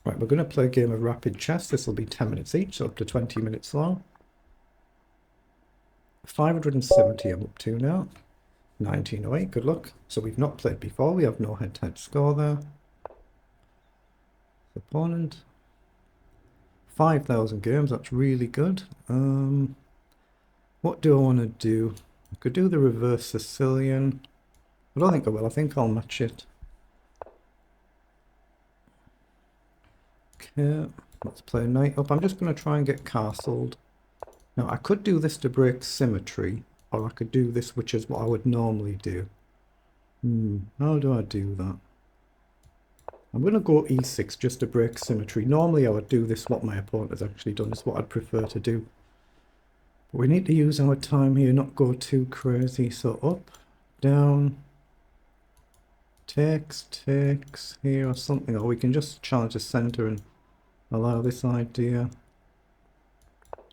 Right, we're going to play a game of rapid chess. This will be 10 minutes each, so up to 20 minutes long. 570 I'm up to now. 1908, good luck. So we've not played before, we have no head-to-head score there. Opponent. 5,000 games, that's really good. What do I want to do? I could do the reverse Sicilian. I don't think I will, I think I'll match it. Okay, let's play knight up. I'm just going to try and get castled. Now, I could do this to break symmetry, or I could do this, which is what I would normally do. How do I do that? I'm going to go e6 just to break symmetry. Normally, I would do this, what my opponent has actually done, is what I'd prefer to do. But we need to use our time here, not go too crazy. So up, down, takes here or something, or we can just challenge the center and allow this idea.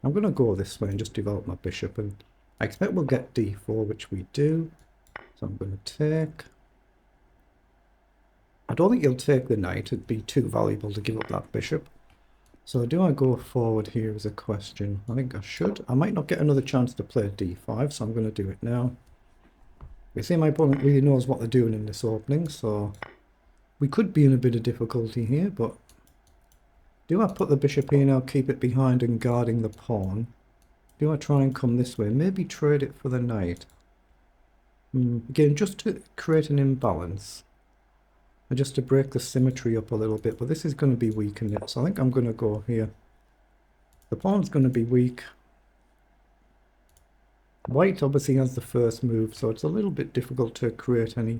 I'm going to go this way and just develop my bishop, and I expect we'll get d4, which we do. So I'm going to take. I don't think he'll take the knight, it'd be too valuable to give up that bishop. So do I go forward here is a question. I think I should. I might not get another chance to play d5, so I'm going to do it now. You see, my opponent really knows what they're doing in this opening, so we could be in a bit of difficulty here, but do I put the bishop here now, keep it behind and guarding the pawn? Do I try and come this way? Maybe trade it for the knight. Again, just to create an imbalance. And just to break the symmetry up a little bit, but this is going to be weak in it, so I think I'm going to go here. The pawn's going to be weak. White obviously has the first move, so it's a little bit difficult to create any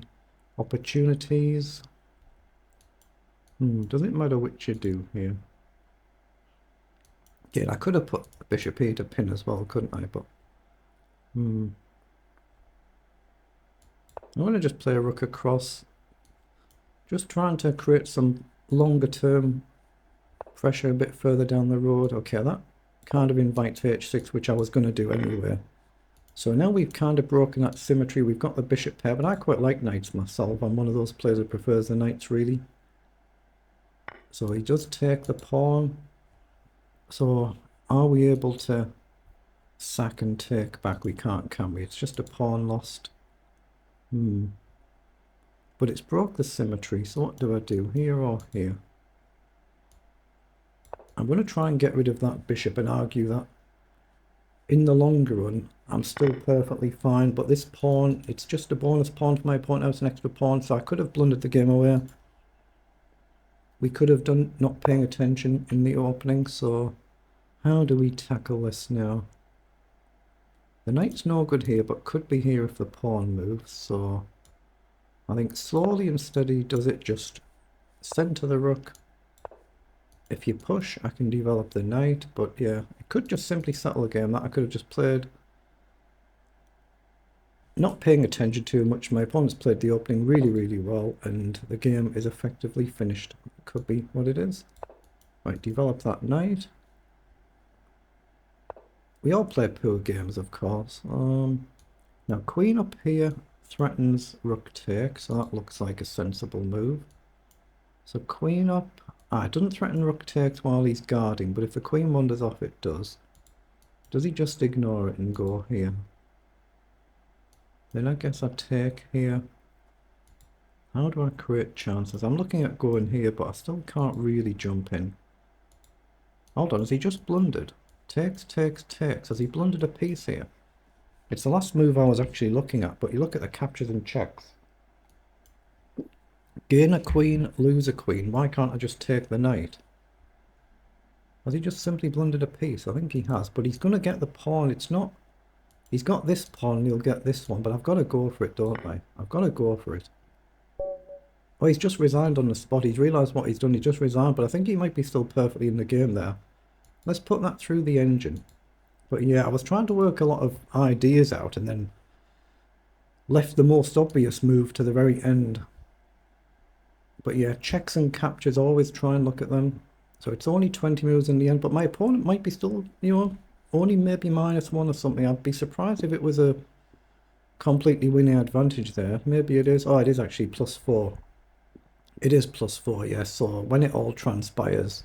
opportunities. Doesn't matter which you do here. Again, I could have put the bishop here to pin as well, couldn't I? But I'm going to just play a rook across. Just trying to create some longer term pressure a bit further down the road. Okay, that kind of invites h6, which I was going to do anyway. So now we've kind of broken that symmetry. We've got the bishop pair, but I quite like knights myself. I'm one of those players who prefers the knights, really. So he does take the pawn. So are we able to sack and take back? We can't, can we? It's just a pawn lost. But it's broke the symmetry, so what do I do? Here or here? I'm going to try and get rid of that bishop and argue that in the longer run, I'm still perfectly fine, but this pawn, it's just a bonus pawn for my opponent. Now it's an extra pawn, so I could have blundered the game away. We could have done not paying attention in the opening, so how do we tackle this now? The knight's no good here, but could be here if the pawn moves, so I think slowly and steady does it. Just center the rook. If you push, I can develop the knight, but yeah, it could just simply settle a game that I could have just played. Not paying attention too much. My opponent's played the opening really well, and the game is effectively finished. It could be what it is. Right, develop that knight. We all play poor games, of course. Now queen up here threatens rook take, so that looks like a sensible move. So queen up. It doesn't threaten rook takes while he's guarding, but if the queen wanders off, it does. Does he just ignore it and go here? Then I guess I take here. How do I create chances? I'm looking at going here, but I still can't really jump in. Hold on, has he just blundered? Takes. Has he blundered a piece here? It's the last move I was actually looking at, but you look at the captures and checks. Gain a queen, lose a queen. Why can't I just take the knight? Has he just simply blundered a piece? I think he has, but he's going to get the pawn. It's not... He's got this pawn and he'll get this one, but I've got to go for it, don't I? I've got to go for it. Oh, he's just resigned on the spot. He's realised what he's done. He just resigned, but I think he might be still perfectly in the game there. Let's put that through the engine. But yeah, I was trying to work a lot of ideas out and then left the most obvious move to the very end. But yeah, checks and captures, always try and look at them. So it's only 20 moves in the end, but my opponent might be still, you know, only maybe -1 or something. I'd be surprised if it was a completely winning advantage there. Maybe it is. Oh, it is actually +4. It is +4, yes. So when it all transpires,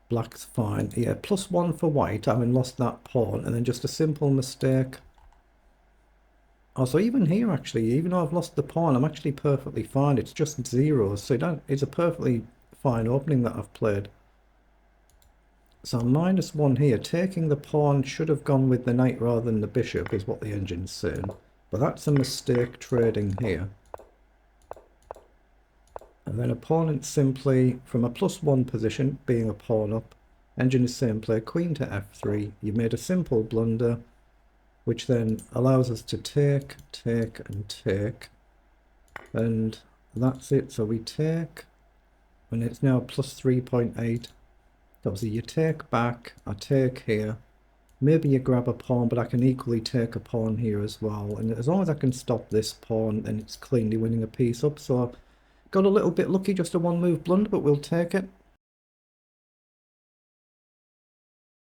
black's fine. Yeah, +1 for white, having lost that pawn, and then just a simple mistake. Oh, so even here, actually, even though I've lost the pawn, I'm actually perfectly fine. It's just zeros, so it's a perfectly fine opening that I've played. So -1 here. Taking the pawn should have gone with the knight rather than the bishop, is what the engine's saying. But that's a mistake trading here. And then opponent simply, from a +1 position, being a pawn up, engine is saying play queen to f3. You made a simple blunder, which then allows us to take, and take. And that's it. So we take, and it's now +3.8. Obviously you take back, I take here. Maybe you grab a pawn, but I can equally take a pawn here as well. And as long as I can stop this pawn, then it's cleanly winning a piece up. So got a little bit lucky, just a one move blunder, but we'll take it.